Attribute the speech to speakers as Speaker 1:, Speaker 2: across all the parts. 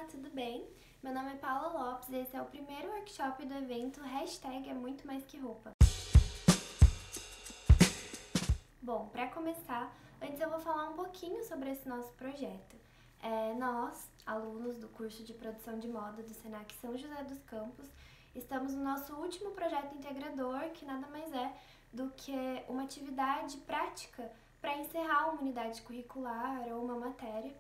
Speaker 1: tudo bem? Meu nome é Paula Lopes e esse é o primeiro workshop do evento #é muito mais que roupa. Bom, para começar, antes eu vou falar um pouquinho sobre esse nosso projeto. Nós, alunos do curso de produção de moda do Senac São José dos Campos, estamos no nosso último projeto integrador, que nada mais é do que uma atividade prática para encerrar uma unidade curricular ou uma matéria,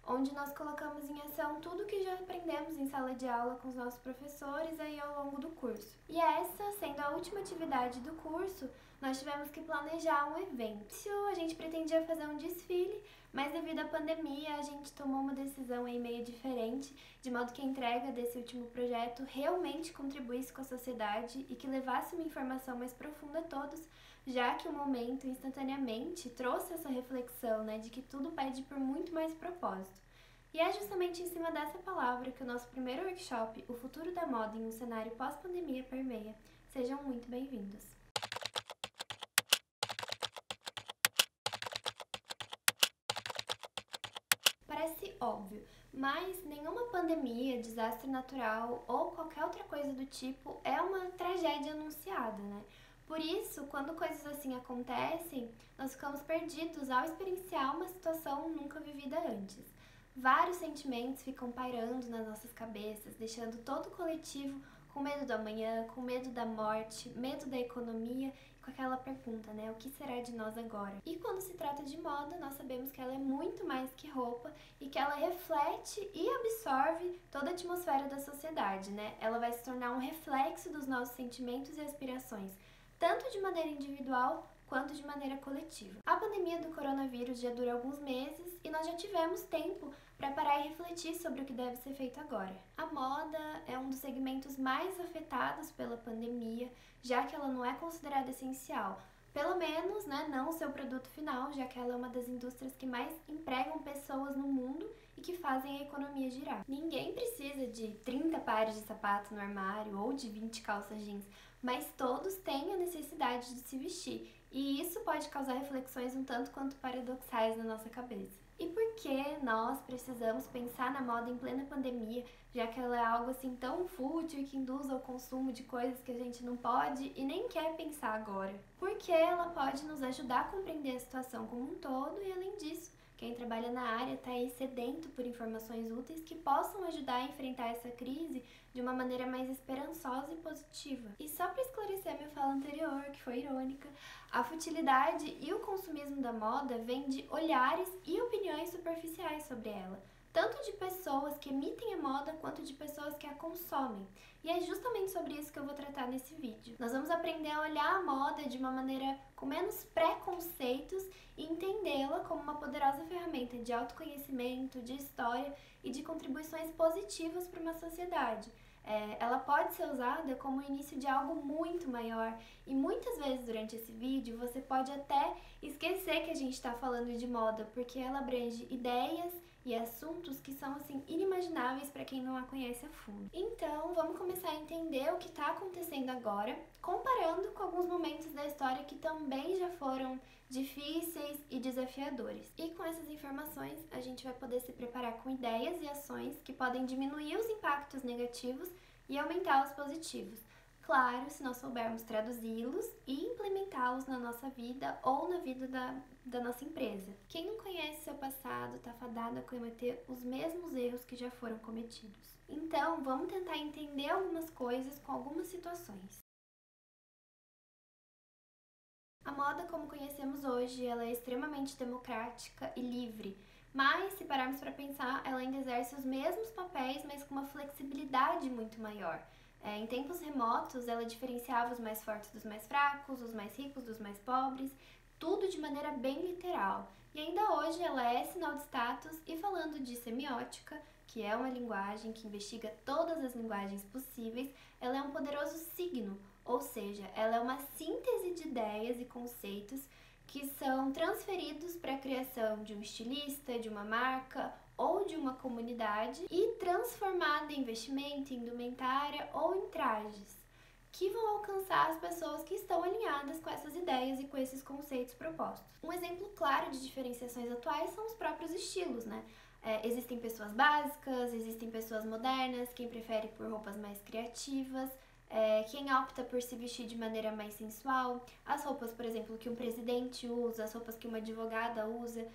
Speaker 1: onde nós colocamos em ação tudo que já aprendemos em sala de aula com os nossos professores aí ao longo do curso. E essa, sendo a última atividade do curso, nós tivemos que planejar um evento. A gente pretendia fazer um desfile, mas devido à pandemia a gente tomou uma decisão aí meio diferente, de modo que a entrega desse último projeto realmente contribuísse com a sociedade e que levasse uma informação mais profunda a todos, já que o momento instantaneamente trouxe essa reflexão, de que tudo pede por muito mais propósito. E é justamente em cima dessa palavra que o nosso primeiro workshop, O Futuro da Moda em um Cenário Pós-Pandemia, permeia. Sejam muito bem-vindos! Parece óbvio, mas nenhuma pandemia, desastre natural ou qualquer outra coisa do tipo é uma tragédia anunciada, Por isso, quando coisas assim acontecem, nós ficamos perdidos ao experienciar uma situação nunca vivida antes. Vários sentimentos ficam pairando nas nossas cabeças, deixando todo o coletivo com medo do amanhã, com medo da morte, medo da economia, com aquela pergunta, o que será de nós agora? E quando se trata de moda, nós sabemos que ela é muito mais que roupa e que ela reflete e absorve toda a atmosfera da sociedade, Ela vai se tornar um reflexo dos nossos sentimentos e aspirações, tanto de maneira individual quanto de maneira coletiva. A pandemia do coronavírus já dura alguns meses e nós já tivemos tempo para parar e refletir sobre o que deve ser feito agora. A moda é um dos segmentos mais afetados pela pandemia, já que ela não é considerada essencial. Pelo menos, não o seu produto final, já que ela é uma das indústrias que mais empregam pessoas no mundo e que fazem a economia girar. Ninguém precisa de 30 pares de sapatos no armário ou de 20 calças jeans, mas todos têm a necessidade de se vestir, e isso pode causar reflexões um tanto quanto paradoxais na nossa cabeça. E por que nós precisamos pensar na moda em plena pandemia, já que ela é algo assim tão fútil e que induz ao consumo de coisas que a gente não pode e nem quer pensar agora? Porque ela pode nos ajudar a compreender a situação como um todo e, além disso, quem trabalha na área está aí sedento por informações úteis que possam ajudar a enfrentar essa crise de uma maneira mais esperançosa e positiva. E só para esclarecer a minha fala anterior, que foi irônica, a futilidade e o consumismo da moda vêm de olhares e opiniões superficiais sobre ela, tanto de pessoas que emitem a moda quanto de pessoas que a consomem. E é justamente sobre isso que eu vou tratar nesse vídeo. Nós vamos aprender a olhar a moda de uma maneira com menos preconceitos e entendê-la como uma poderosa ferramenta de autoconhecimento, de história e de contribuições positivas para uma sociedade. Ela pode ser usada como o início de algo muito maior e muitas vezes durante esse vídeo você pode até esquecer que a gente está falando de moda, porque ela abrange ideias e assuntos que são assim inimagináveis para quem não a conhece a fundo. Então, vamos começar a entender o que está acontecendo agora, comparando com alguns momentos da história que também já foram difíceis e desafiadores. E com essas informações, a gente vai poder se preparar com ideias e ações que podem diminuir os impactos negativos e aumentar os positivos. Claro, se nós soubermos traduzi-los e implementá-los na nossa vida ou na vida da nossa empresa. Quem não conhece seu passado está fadado a cometer os mesmos erros que já foram cometidos. Então, vamos tentar entender algumas coisas com algumas situações. A moda, como conhecemos hoje, ela é extremamente democrática e livre, mas se pararmos para pensar, ela ainda exerce os mesmos papéis, mas com uma flexibilidade muito maior. Em tempos remotos, ela diferenciava os mais fortes dos mais fracos, os mais ricos dos mais pobres, tudo de maneira bem literal. E ainda hoje ela é sinal de status, e falando de semiótica, que é uma linguagem que investiga todas as linguagens possíveis, ela é um poderoso signo, ou seja, ela é uma síntese de ideias e conceitos que são transferidos para a criação de um estilista, de uma marca ou de uma comunidade e transformada em vestimenta, em indumentária ou em trajes, que vão alcançar as pessoas que estão alinhadas com essas ideias e com esses conceitos propostos. Um exemplo claro de diferenciações atuais são os próprios estilos, Existem pessoas básicas, existem pessoas modernas, quem prefere por roupas mais criativas, quem opta por se vestir de maneira mais sensual, as roupas, por exemplo, que um presidente usa, as roupas que uma advogada usa,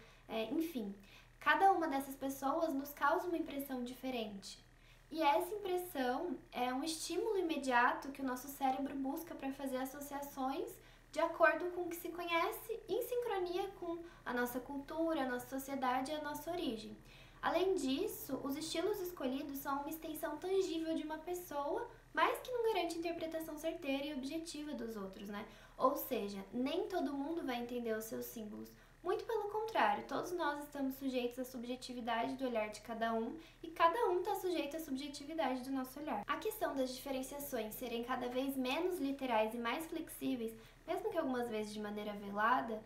Speaker 1: enfim. Cada uma dessas pessoas nos causa uma impressão diferente. E essa impressão é um estímulo imediato que o nosso cérebro busca para fazer associações de acordo com o que se conhece, em sincronia com a nossa cultura, a nossa sociedade e a nossa origem. Além disso, os estilos escolhidos são uma extensão tangível de uma pessoa, mas que não garante interpretação certeira e objetiva dos outros, né? Ou seja, nem todo mundo vai entender os seus símbolos. Muito pelo contrário, todos nós estamos sujeitos à subjetividade do olhar de cada um e cada um está sujeito à subjetividade do nosso olhar. A questão das diferenciações serem cada vez menos literais e mais flexíveis, mesmo que algumas vezes de maneira velada,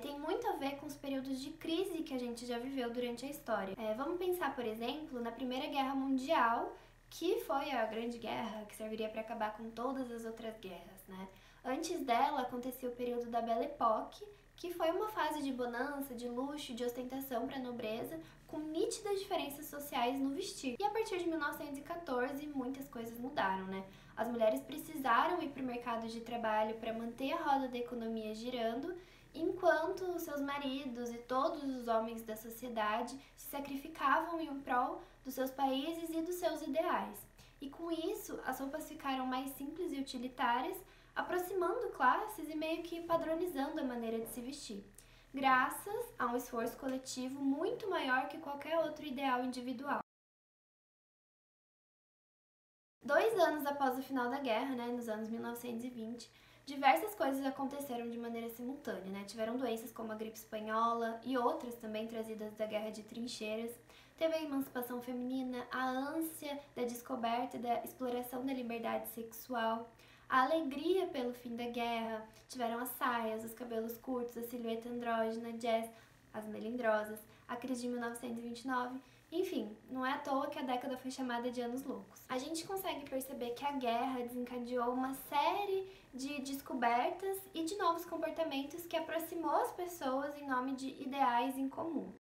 Speaker 1: tem muito a ver com os períodos de crise que a gente já viveu durante a história. Vamos pensar, por exemplo, na Primeira Guerra Mundial, que foi a Grande Guerra, que serviria para acabar com todas as outras guerras, né? Antes dela acontecia o período da Belle Époque, que foi uma fase de bonança, de luxo, de ostentação para a nobreza, com nítidas diferenças sociais no vestir. E a partir de 1914, muitas coisas mudaram, né? As mulheres precisaram ir para o mercado de trabalho para manter a roda da economia girando, enquanto os seus maridos e todos os homens da sociedade se sacrificavam em prol dos seus países e dos seus ideais. E com isso, as roupas ficaram mais simples e utilitárias, aproximando classes e meio que padronizando a maneira de se vestir, graças a um esforço coletivo muito maior que qualquer outro ideal individual. 2 anos após o final da guerra, né, nos anos 1920, diversas coisas aconteceram de maneira simultânea, né? Tiveram doenças como a gripe espanhola e outras também trazidas da guerra de trincheiras. Teve a emancipação feminina, a ânsia da descoberta e da exploração da liberdade sexual, a alegria pelo fim da guerra. Tiveram as saias, os cabelos curtos, a silhueta andrógena, jazz, as melindrosas, a crise de 1929. Enfim, não é à toa que a década foi chamada de Anos Loucos. A gente consegue perceber que a guerra desencadeou uma série de descobertas e de novos comportamentos que aproximou as pessoas em nome de ideais em comum.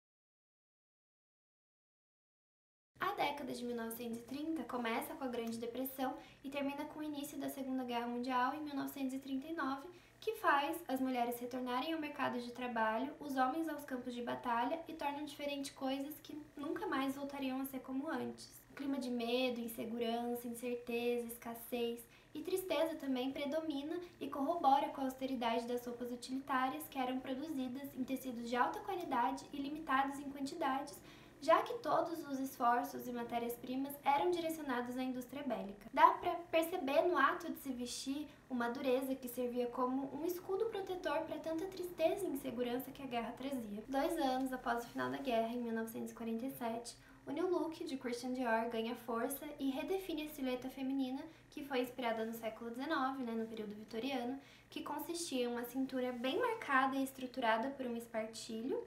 Speaker 1: A década de 1930 começa com a Grande Depressão e termina com o início da Segunda Guerra Mundial em 1939, que faz as mulheres retornarem ao mercado de trabalho, os homens aos campos de batalha e tornam diferentes coisas que nunca mais voltariam a ser como antes. O clima de medo, insegurança, incerteza, escassez e tristeza também predomina e corrobora com a austeridade das roupas utilitárias que eram produzidas em tecidos de alta qualidade e limitados em quantidades, já que todos os esforços e matérias-primas eram direcionados à indústria bélica. Dá para perceber no ato de se vestir uma dureza que servia como um escudo protetor para tanta tristeza e insegurança que a guerra trazia. 2 anos após o final da guerra, em 1947, o New Look de Christian Dior ganha força e redefine a silhueta feminina, que foi inspirada no século XIX, no período vitoriano, que consistia em uma cintura bem marcada e estruturada por um espartilho,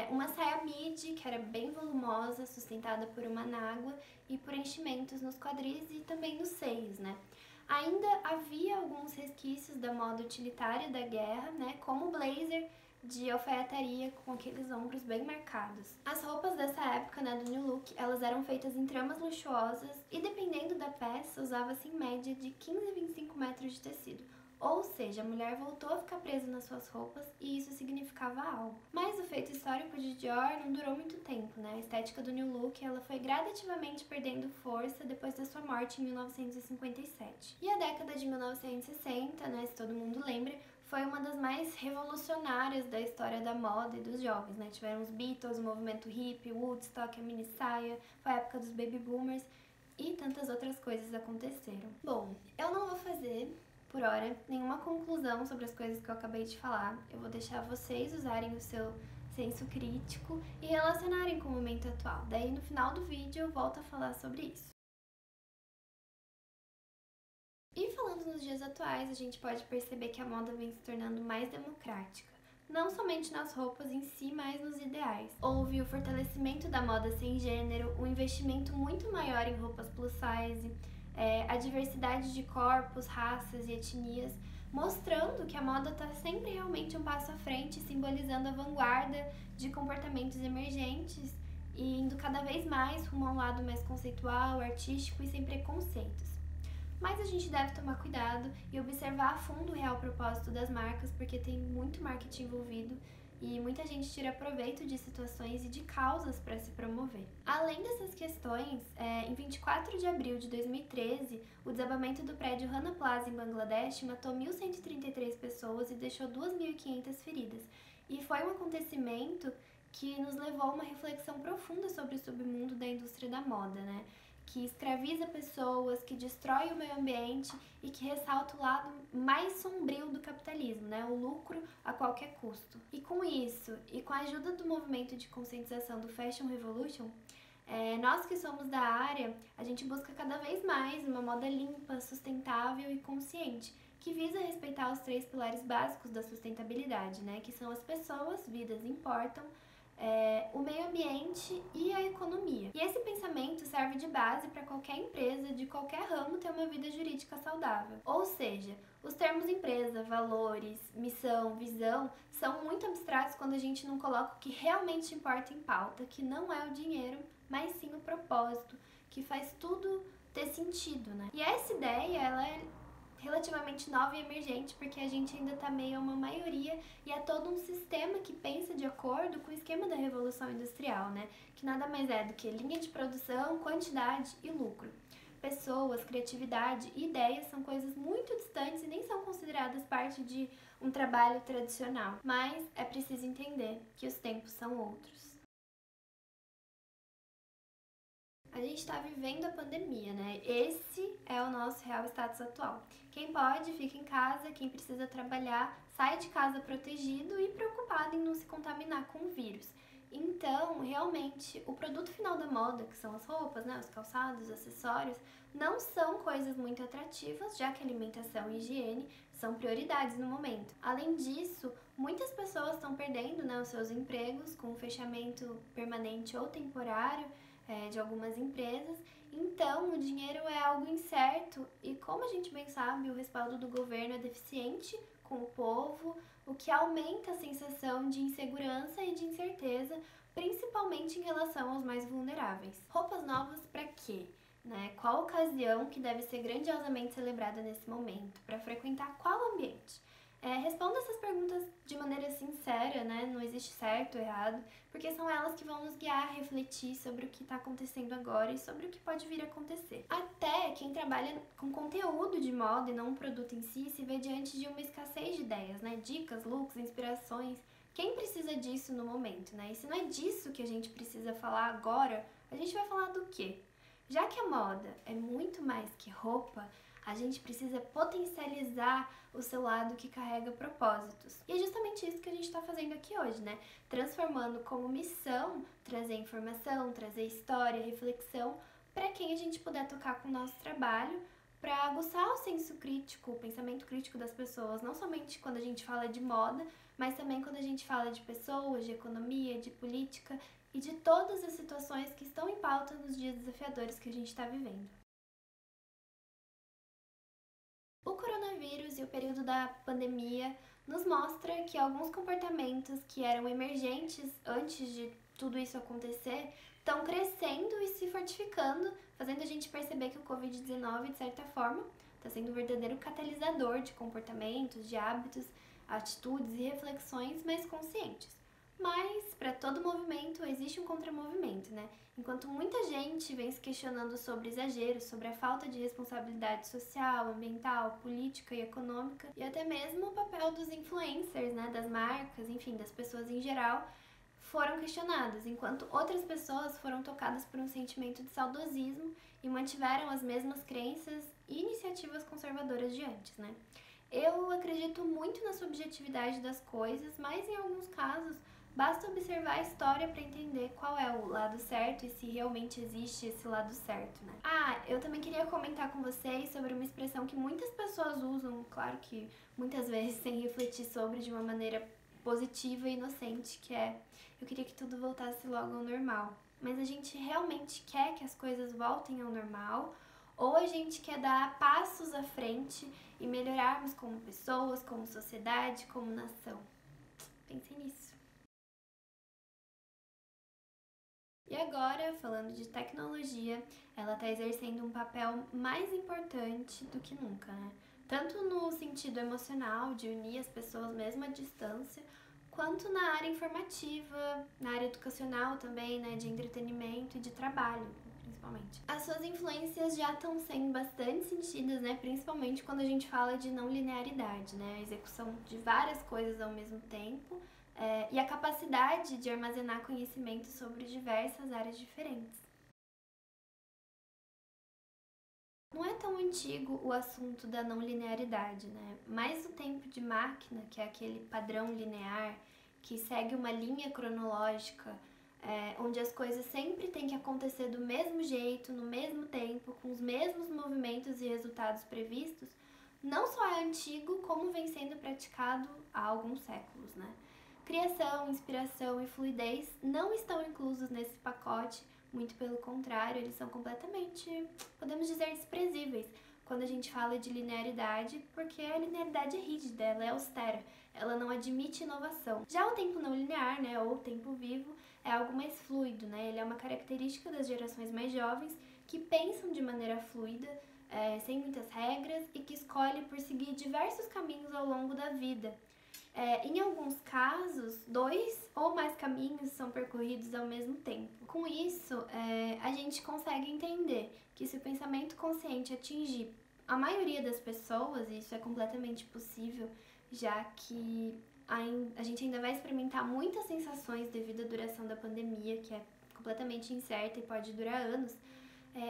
Speaker 1: uma saia midi, que era bem volumosa, sustentada por uma anágua e por enchimentos nos quadris e também nos seios, Ainda havia alguns resquícios da moda utilitária da guerra, como o blazer de alfaiataria com aqueles ombros bem marcados. As roupas dessa época, do New Look, elas eram feitas em tramas luxuosas e, dependendo da peça, usava-se em média de 15 a 25 metros de tecido. Ou seja, a mulher voltou a ficar presa nas suas roupas e isso significava algo. Mas o feito histórico de Dior não durou muito tempo, A estética do New Look ela foi gradativamente perdendo força depois da sua morte em 1957. E a década de 1960, se todo mundo lembra, foi uma das mais revolucionárias da história da moda e dos jovens, Tiveram os Beatles, o movimento hippie, Woodstock, a mini saia, foi a época dos baby boomers e tantas outras coisas aconteceram. Bom, eu não vou fazer por hora, nenhuma conclusão sobre as coisas que eu acabei de falar. Eu vou deixar vocês usarem o seu senso crítico e relacionarem com o momento atual. Daí, no final do vídeo, eu volto a falar sobre isso. E falando nos dias atuais, a gente pode perceber que a moda vem se tornando mais democrática. Não somente nas roupas em si, mas nos ideais. Houve o fortalecimento da moda sem gênero, um investimento muito maior em roupas plus size, a diversidade de corpos, raças e etnias, mostrando que a moda está sempre realmente um passo à frente, simbolizando a vanguarda de comportamentos emergentes e indo cada vez mais rumo a um lado mais conceitual, artístico e sem preconceitos. Mas a gente deve tomar cuidado e observar a fundo o real propósito das marcas, porque tem muito marketing envolvido e muita gente tira proveito de situações e de causas para se promover. Além dessas questões, em 24 de abril de 2013, o desabamento do prédio Rana Plaza em Bangladesh matou 1.133 pessoas e deixou 2.500 feridas. E foi um acontecimento que nos levou a uma reflexão profunda sobre o submundo da indústria da moda, né? Que escraviza pessoas, que destrói o meio ambiente e que ressalta o lado mais sombrio do capitalismo, né? O lucro a qualquer custo. E com isso, e com a ajuda do movimento de conscientização do Fashion Revolution, nós que somos da área, a gente busca cada vez mais uma moda limpa, sustentável e consciente, que visa respeitar os 3 pilares básicos da sustentabilidade, né? Que são as pessoas, vidas importam, o meio ambiente e a economia. E esse pensamento serve de base para qualquer empresa de qualquer ramo ter uma vida jurídica saudável. Ou seja, os termos empresa, valores, missão, visão são muito abstratos quando a gente não coloca o que realmente importa em pauta, que não é o dinheiro, mas sim o propósito, que faz tudo ter sentido, né? E essa ideia, ela é relativamente nova e emergente, porque a gente ainda está meio a uma maioria e é todo um sistema que pensa de acordo com o esquema da Revolução Industrial, né? Que nada mais é do que linha de produção, quantidade e lucro. Pessoas, criatividade e ideias são coisas muito distantes e nem são consideradas parte de um trabalho tradicional. Mas é preciso entender que os tempos são outros. A gente está vivendo a pandemia, né? Esse é o nosso real status atual. Quem pode, fica em casa, quem precisa trabalhar, sai de casa protegido e preocupado em não se contaminar com o vírus. Então, realmente, o produto final da moda, que são as roupas, né, os calçados, os acessórios, não são coisas muito atrativas, já que alimentação e higiene são prioridades no momento. Além disso, muitas pessoas estão perdendo, né, os seus empregos com o fechamento permanente ou temporário de algumas empresas. Então, o dinheiro é algo incerto e, como a gente bem sabe, o respaldo do governo é deficiente com o povo, o que aumenta a sensação de insegurança e de incerteza, principalmente em relação aos mais vulneráveis. Roupas novas para quê? Né? Qual ocasião que deve ser grandiosamente celebrada nesse momento? Para frequentar qual ambiente? Responda essas perguntas de maneira sincera, né? Não existe certo ou errado, porque são elas que vão nos guiar a refletir sobre o que está acontecendo agora e sobre o que pode vir a acontecer. Até quem trabalha com conteúdo de moda e não um produto em si se vê diante de uma escassez de ideias, né? Dicas, looks, inspirações. Quem precisa disso no momento, né? E se não é disso que a gente precisa falar agora, a gente vai falar do quê? Já que a moda é muito mais que roupa, a gente precisa potencializar o seu lado que carrega propósitos. E é justamente isso que a gente está fazendo aqui hoje, né? Transformando como missão trazer informação, trazer história, reflexão para quem a gente puder tocar com o nosso trabalho, para aguçar o senso crítico, o pensamento crítico das pessoas, não somente quando a gente fala de moda, mas também quando a gente fala de pessoas, de economia, de política e de todas as situações que estão em pauta nos dias desafiadores que a gente está vivendo. O coronavírus e o período da pandemia nos mostra que alguns comportamentos que eram emergentes antes de tudo isso acontecer estão crescendo e se fortificando, fazendo a gente perceber que o Covid-19, de certa forma, está sendo um verdadeiro catalisador de comportamentos, de hábitos, atitudes e reflexões mais conscientes. Mas, para todo movimento, existe um contramovimento, né? Enquanto muita gente vem se questionando sobre exageros, sobre a falta de responsabilidade social, ambiental, política e econômica, e até mesmo o papel dos influencers, né? Das marcas, enfim, das pessoas em geral, foram questionados, enquanto outras pessoas foram tocadas por um sentimento de saudosismo e mantiveram as mesmas crenças e iniciativas conservadoras de antes, né? Eu acredito muito na subjetividade das coisas, mas em alguns casos basta observar a história para entender qual é o lado certo e se realmente existe esse lado certo, né? Eu também queria comentar com vocês sobre uma expressão que muitas pessoas usam, claro que muitas vezes sem refletir sobre de uma maneira positiva e inocente, que é: eu queria que tudo voltasse logo ao normal. Mas a gente realmente quer que as coisas voltem ao normal? Ou a gente quer dar passos à frente e melhorarmos como pessoas, como sociedade, como nação? Pensem nisso. E agora, falando de tecnologia, ela está exercendo um papel mais importante do que nunca, né? Tanto no sentido emocional, de unir as pessoas mesmo à distância, quanto na área informativa, na área educacional também, né, de entretenimento e de trabalho, principalmente. As suas influências já estão sendo bastante sentidas, né, principalmente quando a gente fala de não linearidade, né, a execução de várias coisas ao mesmo tempo e a capacidade de armazenar conhecimento sobre diversas áreas diferentes. Não é tão antigo o assunto da não linearidade, né? Mas o tempo de máquina, que é aquele padrão linear que segue uma linha cronológica, onde as coisas sempre têm que acontecer do mesmo jeito, no mesmo tempo, com os mesmos movimentos e resultados previstos, não só é antigo, como vem sendo praticado há alguns séculos, né? Criação, inspiração e fluidez não estão inclusos nesse pacote, muito pelo contrário, eles são completamente, podemos dizer, desprezíveis quando a gente fala de linearidade, porque a linearidade é rígida, ela é austera, ela não admite inovação. Já o tempo não linear, né, ou tempo vivo, é algo mais fluido, né? Ele é uma característica das gerações mais jovens que pensam de maneira fluida, sem muitas regras e que escolhe por seguir diversos caminhos ao longo da vida. Em alguns casos, 2 ou mais caminhos são percorridos ao mesmo tempo. Com isso, a gente consegue entender que se o pensamento consciente atingir a maioria das pessoas, e isso é completamente possível, já que a gente ainda vai experimentar muitas sensações devido à duração da pandemia, que é completamente incerta e pode durar anos,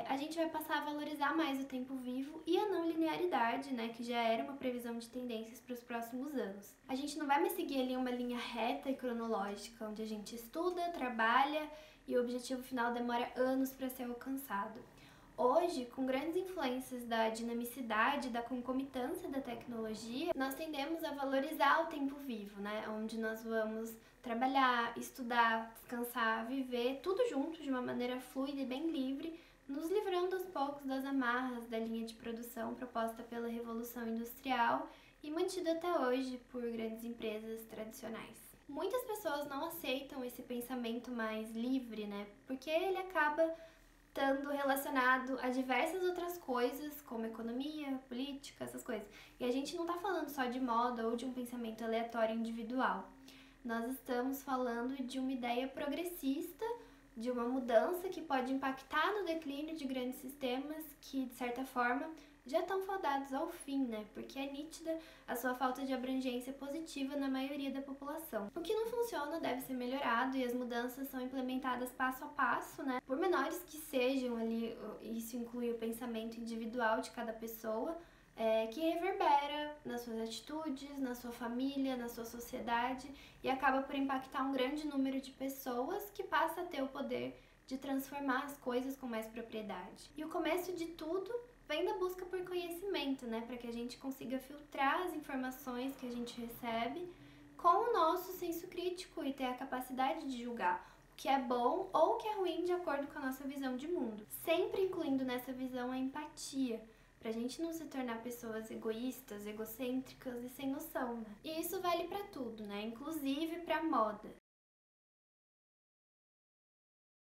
Speaker 1: a gente vai passar a valorizar mais o tempo vivo e a não linearidade, né, que já era uma previsão de tendências para os próximos anos. A gente não vai mais seguir ali uma linha reta e cronológica, onde a gente estuda, trabalha e o objetivo final demora anos para ser alcançado. Hoje, com grandes influências da dinamicidade, da concomitância da tecnologia, nós tendemos a valorizar o tempo vivo, né, onde nós vamos trabalhar, estudar, descansar, viver, tudo junto de uma maneira fluida e bem livre, nos livrando aos poucos das amarras da linha de produção proposta pela Revolução Industrial e mantida até hoje por grandes empresas tradicionais. Muitas pessoas não aceitam esse pensamento mais livre, né? Porque ele acaba estando relacionado a diversas outras coisas, como economia, política, essas coisas. E a gente não está falando só de moda ou de um pensamento aleatório individual. Nós estamos falando de uma ideia progressista, de uma mudança que pode impactar no declínio de grandes sistemas que, de certa forma, já estão fadados ao fim, né? Porque é nítida a sua falta de abrangência positiva na maioria da população. O que não funciona deve ser melhorado e as mudanças são implementadas passo a passo, né? Por menores que sejam ali, isso inclui o pensamento individual de cada pessoa, que reverbera nas suas atitudes, na sua família, na sua sociedade e acaba por impactar um grande número de pessoas que passa a ter o poder de transformar as coisas com mais propriedade. E o começo de tudo vem da busca por conhecimento, né, para que a gente consiga filtrar as informações que a gente recebe com o nosso senso crítico e ter a capacidade de julgar o que é bom ou o que é ruim de acordo com a nossa visão de mundo. Sempre incluindo nessa visão a empatia, pra gente não se tornar pessoas egoístas, egocêntricas e sem noção, né? E isso vale pra tudo, né? Inclusive pra moda.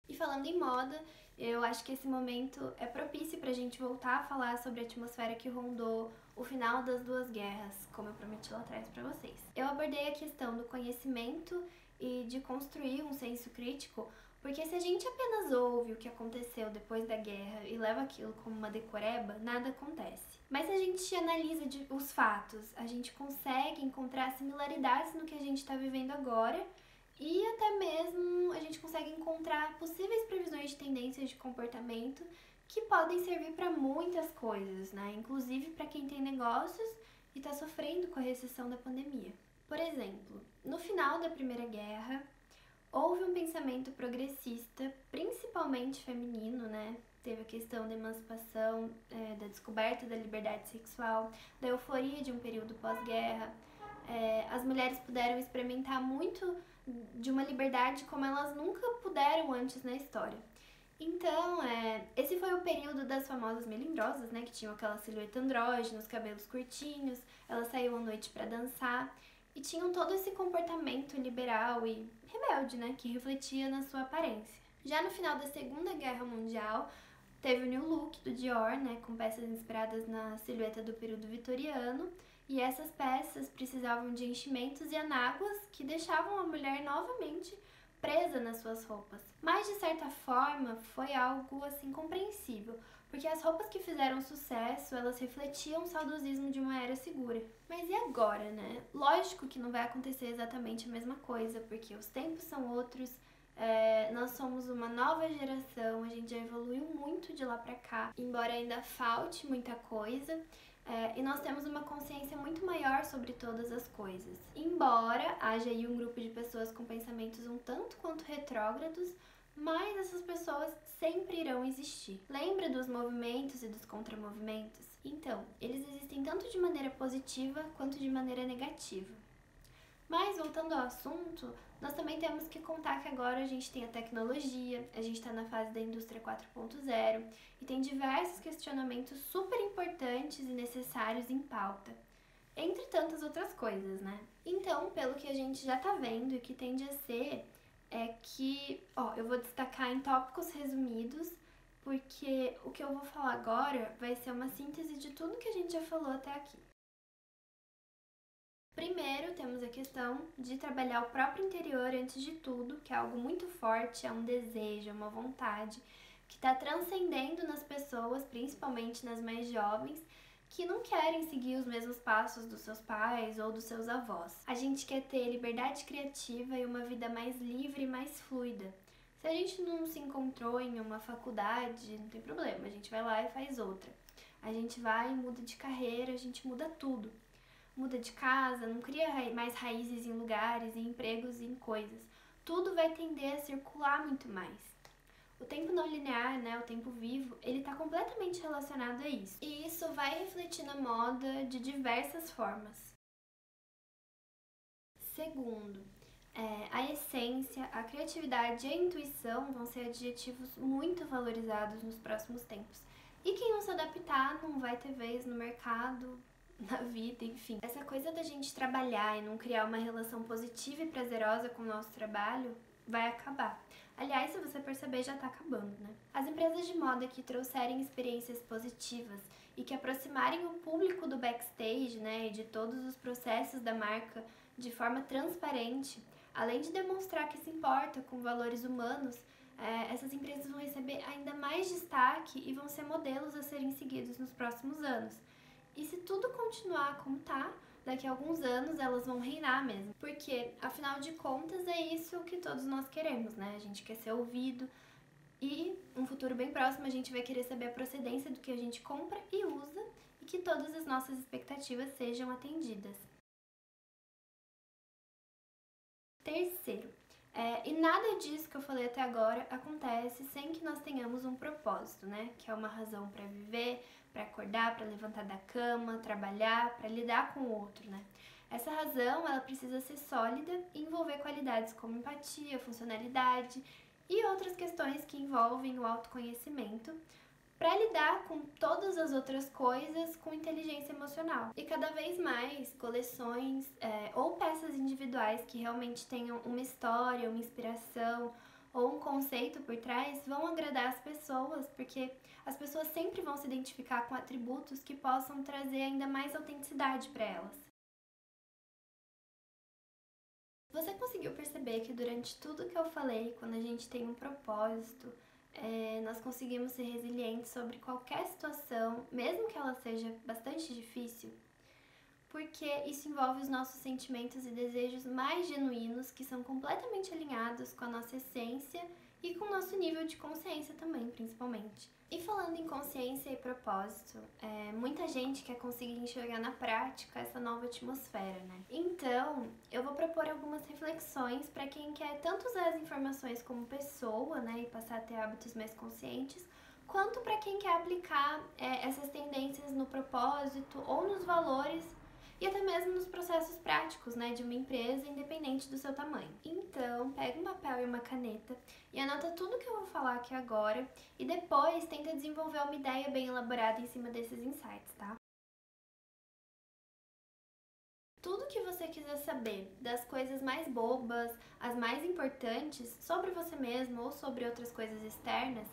Speaker 1: E falando em moda, eu acho que esse momento é propício pra gente voltar a falar sobre a atmosfera que rondou o final das duas guerras, como eu prometi lá atrás pra vocês. Eu abordei a questão do conhecimento e de construir um senso crítico, porque se a gente apenas ouve o que aconteceu depois da guerra e leva aquilo como uma decoreba, nada acontece. Mas se a gente analisa os fatos, a gente consegue encontrar similaridades no que a gente está vivendo agora e até mesmo a gente consegue encontrar possíveis previsões de tendências de comportamento que podem servir para muitas coisas, né? Inclusive para quem tem negócios e está sofrendo com a recessão da pandemia. Por exemplo, no final da Primeira Guerra, houve um pensamento progressista, principalmente feminino, né? Teve a questão da emancipação, da descoberta da liberdade sexual, da euforia de um período pós-guerra. As mulheres puderam experimentar muito de uma liberdade como elas nunca puderam antes na história. Então, esse foi o período das famosas melindrosas, né? Que tinham aquela silhueta andrógena, os cabelos curtinhos, elas saíam à noite para dançar. E tinham todo esse comportamento liberal e rebelde, né, que refletia na sua aparência. Já no final da Segunda Guerra Mundial, teve o New Look do Dior, né, com peças inspiradas na silhueta do período vitoriano, e essas peças precisavam de enchimentos e anáguas que deixavam a mulher novamente presa nas suas roupas. Mas de certa forma foi algo assim compreensível, porque as roupas que fizeram sucesso, elas refletiam o saudosismo de uma era segura. Mas e agora, né? Lógico que não vai acontecer exatamente a mesma coisa, porque os tempos são outros. Nós somos uma nova geração, a gente já evoluiu muito de lá pra cá, embora ainda falte muita coisa, e nós temos uma consciência muito maior sobre todas as coisas. Embora haja aí um grupo de pessoas com pensamentos um tanto quanto retrógrados, mas essas pessoas sempre irão existir. Lembra dos movimentos e dos contramovimentos? Então, eles existem tanto de maneira positiva quanto de maneira negativa. Mas, voltando ao assunto, nós também temos que contar que agora a gente tem a tecnologia, a gente está na fase da indústria 4.0 e tem diversos questionamentos super importantes e necessários em pauta, entre tantas outras coisas, né? Então, pelo que a gente já tá vendo e que tende a ser, eu vou destacar em tópicos resumidos, porque o que eu vou falar agora vai ser uma síntese de tudo que a gente já falou até aqui. Primeiro, temos a questão de trabalhar o próprio interior antes de tudo, que é algo muito forte, é um desejo, é uma vontade, que está transcendendo nas pessoas, principalmente nas mais jovens, que não querem seguir os mesmos passos dos seus pais ou dos seus avós. A gente quer ter liberdade criativa e uma vida mais livre e mais fluida. Se a gente não se encontrou em uma faculdade, não tem problema, a gente vai lá e faz outra. A gente vai e muda de carreira, a gente muda tudo. Muda de casa, não cria mais raízes em lugares, em empregos e em coisas. Tudo vai tender a circular muito mais. O tempo não linear, né, o tempo vivo, ele está completamente relacionado a isso. E isso vai refletir na moda de diversas formas. Segundo, a essência, a criatividade e a intuição vão ser adjetivos muito valorizados nos próximos tempos. E quem não se adaptar não vai ter vez no mercado, na vida, enfim. Essa coisa da gente trabalhar e não criar uma relação positiva e prazerosa com o nosso trabalho vai acabar. Aliás, se você perceber, já tá acabando, né? As empresas de moda que trouxerem experiências positivas e que aproximarem o público do backstage, né, e de todos os processos da marca de forma transparente, além de demonstrar que se importa com valores humanos, essas empresas vão receber ainda mais destaque e vão ser modelos a serem seguidos nos próximos anos. E se tudo continuar como tá, daqui a alguns anos elas vão reinar mesmo. Porque, afinal de contas, é isso que todos nós queremos, né? A gente quer ser ouvido e, um futuro bem próximo, a gente vai querer saber a procedência do que a gente compra e usa e que todas as nossas expectativas sejam atendidas. Terceiro, e nada disso que eu falei até agora acontece sem que nós tenhamos um propósito, né? Que é uma razão para viver, para acordar, para levantar da cama, trabalhar, para lidar com o outro, né? Essa razão, ela precisa ser sólida e envolver qualidades como empatia, funcionalidade e outras questões que envolvem o autoconhecimento, para lidar com todas as outras coisas com inteligência emocional. E cada vez mais coleções ou peças individuais que realmente tenham uma história, uma inspiração ou um conceito por trás vão agradar as pessoas, porque as pessoas sempre vão se identificar com atributos que possam trazer ainda mais autenticidade para elas. Você conseguiu perceber que durante tudo que eu falei, quando a gente tem um propósito, nós conseguimos ser resilientes sobre qualquer situação, mesmo que ela seja bastante difícil? Porque isso envolve os nossos sentimentos e desejos mais genuínos, que são completamente alinhados com a nossa essência e com o nosso nível de consciência também, principalmente. E falando em consciência e propósito, muita gente quer conseguir enxergar na prática essa nova atmosfera, né? Então, eu vou propor algumas reflexões para quem quer tanto usar as informações como pessoa, né, e passar a ter hábitos mais conscientes, quanto para quem quer aplicar essas tendências no propósito ou nos valores e até mesmo nos processos práticos, né, de uma empresa, independente do seu tamanho. Então, pega um papel e uma caneta e anota tudo que eu vou falar aqui agora e depois tenta desenvolver uma ideia bem elaborada em cima desses insights, tá? Tudo que você quiser saber, das coisas mais bobas, as mais importantes, sobre você mesmo ou sobre outras coisas externas,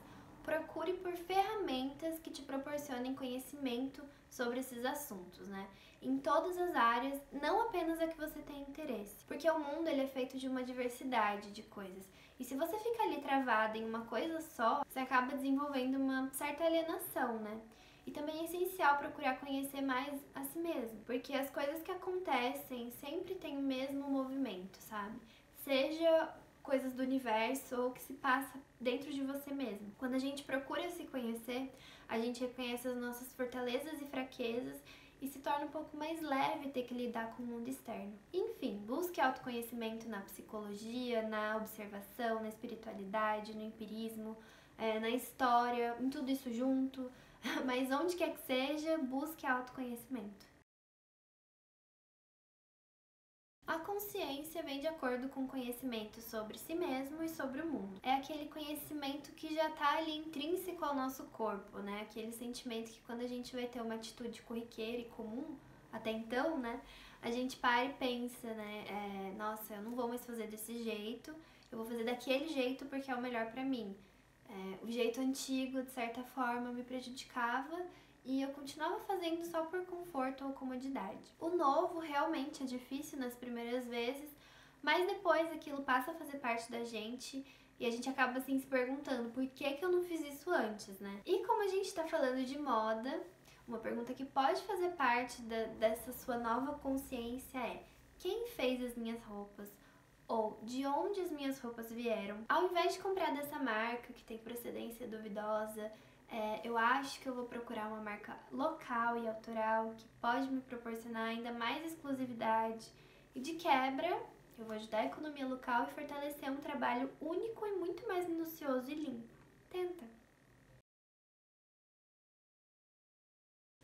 Speaker 1: procure por ferramentas que te proporcionem conhecimento sobre esses assuntos, né? Em todas as áreas, não apenas a que você tem interesse. Porque o mundo ele é feito de uma diversidade de coisas. E se você fica ali travada em uma coisa só, você acaba desenvolvendo uma certa alienação, né? E também é essencial procurar conhecer mais a si mesmo, porque as coisas que acontecem sempre têm o mesmo movimento, sabe? Seja coisas do universo ou que se passa dentro de você mesmo. Quando a gente procura se conhecer, a gente reconhece as nossas fortalezas e fraquezas e se torna um pouco mais leve ter que lidar com o mundo externo. Enfim, busque autoconhecimento na psicologia, na observação, na espiritualidade, no empirismo, na história, em tudo isso junto. Mas onde quer que seja, busque autoconhecimento. A consciência vem de acordo com o conhecimento sobre si mesmo e sobre o mundo. É aquele conhecimento que já está ali intrínseco ao nosso corpo, né? Aquele sentimento que quando a gente vai ter uma atitude corriqueira e comum, até então, né? A gente para e pensa, né? Nossa, eu não vou mais fazer desse jeito, eu vou fazer daquele jeito porque é o melhor pra mim. O jeito antigo, de certa forma, me prejudicava e eu continuava fazendo só por conforto ou comodidade. O novo realmente é difícil nas primeiras vezes, mas depois aquilo passa a fazer parte da gente e a gente acaba assim se perguntando por que eu não fiz isso antes, né? E como a gente tá falando de moda, uma pergunta que pode fazer parte dessa sua nova consciência é: quem fez as minhas roupas? Ou de onde as minhas roupas vieram? Ao invés de comprar dessa marca que tem procedência duvidosa, eu acho que eu vou procurar uma marca local e autoral que pode me proporcionar ainda mais exclusividade. E de quebra, eu vou ajudar a economia local e fortalecer um trabalho único e muito mais minucioso e limpo. Tenta!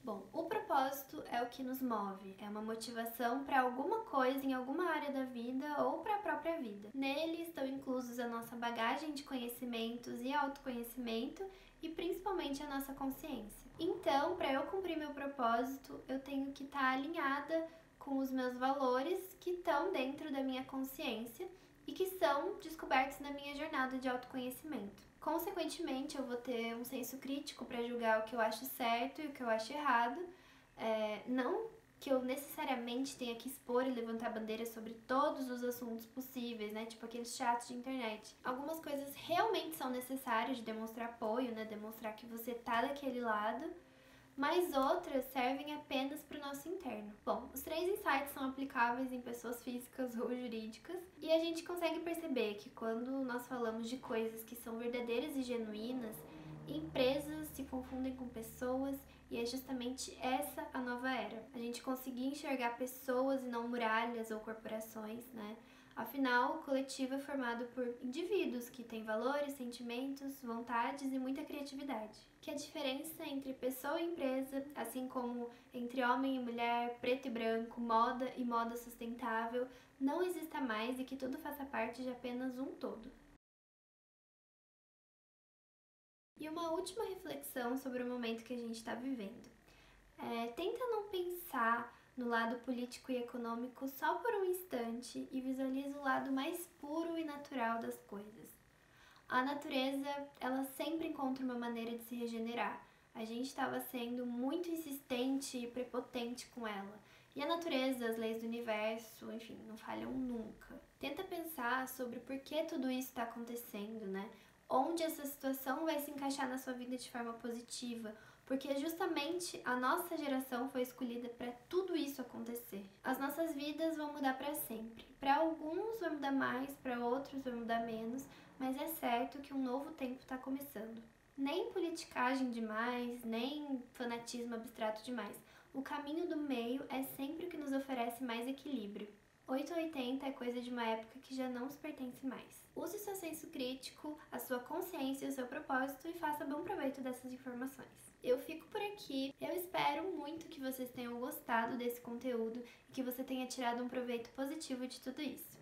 Speaker 1: Bom, o propósito é o que nos move, é uma motivação para alguma coisa em alguma área da vida ou para a própria vida. Nele estão inclusos a nossa bagagem de conhecimentos e autoconhecimento e principalmente a nossa consciência. Então, para eu cumprir meu propósito, eu tenho que estar alinhada com os meus valores que estão dentro da minha consciência e que são descobertos na minha jornada de autoconhecimento. Consequentemente, eu vou ter um senso crítico para julgar o que eu acho certo e o que eu acho errado. Não que eu necessariamente tenha que expor e levantar bandeiras sobre todos os assuntos possíveis, né? Tipo aqueles chats de internet. Algumas coisas realmente são necessárias de demonstrar apoio, né? Demonstrar que você tá daquele lado, mas outras servem apenas para o nosso interno. Bom, os 3 insights são aplicáveis em pessoas físicas ou jurídicas e a gente consegue perceber que quando nós falamos de coisas que são verdadeiras e genuínas, empresas se confundem com pessoas e é justamente essa a nova era. A gente conseguir enxergar pessoas e não muralhas ou corporações, né? Afinal, o coletivo é formado por indivíduos que têm valores, sentimentos, vontades e muita criatividade. Que a diferença entre pessoa e empresa, assim como entre homem e mulher, preto e branco, moda e moda sustentável, não exista mais e que tudo faça parte de apenas um todo. E uma última reflexão sobre o momento que a gente está vivendo. Tenta não pensar no lado político e econômico só por um instante e visualiza o lado mais puro e natural das coisas. A natureza, ela sempre encontra uma maneira de se regenerar. A gente estava sendo muito insistente e prepotente com ela. E a natureza, as leis do universo, enfim, não falham nunca. Tenta pensar sobre por que tudo isso está acontecendo, né? Onde essa situação vai se encaixar na sua vida de forma positiva, porque justamente a nossa geração foi escolhida para tudo isso acontecer. As nossas vidas vão mudar para sempre. Para alguns vai mudar mais, para outros vai mudar menos, mas é certo que um novo tempo está começando. Nem politicagem demais, nem fanatismo abstrato demais. O caminho do meio é sempre o que nos oferece mais equilíbrio. 880 é coisa de uma época que já não nos pertence mais. Use seu senso crítico, a sua consciência e o seu propósito e faça bom proveito dessas informações. Eu fico por aqui. Eu espero muito que vocês tenham gostado desse conteúdo e que você tenha tirado um proveito positivo de tudo isso.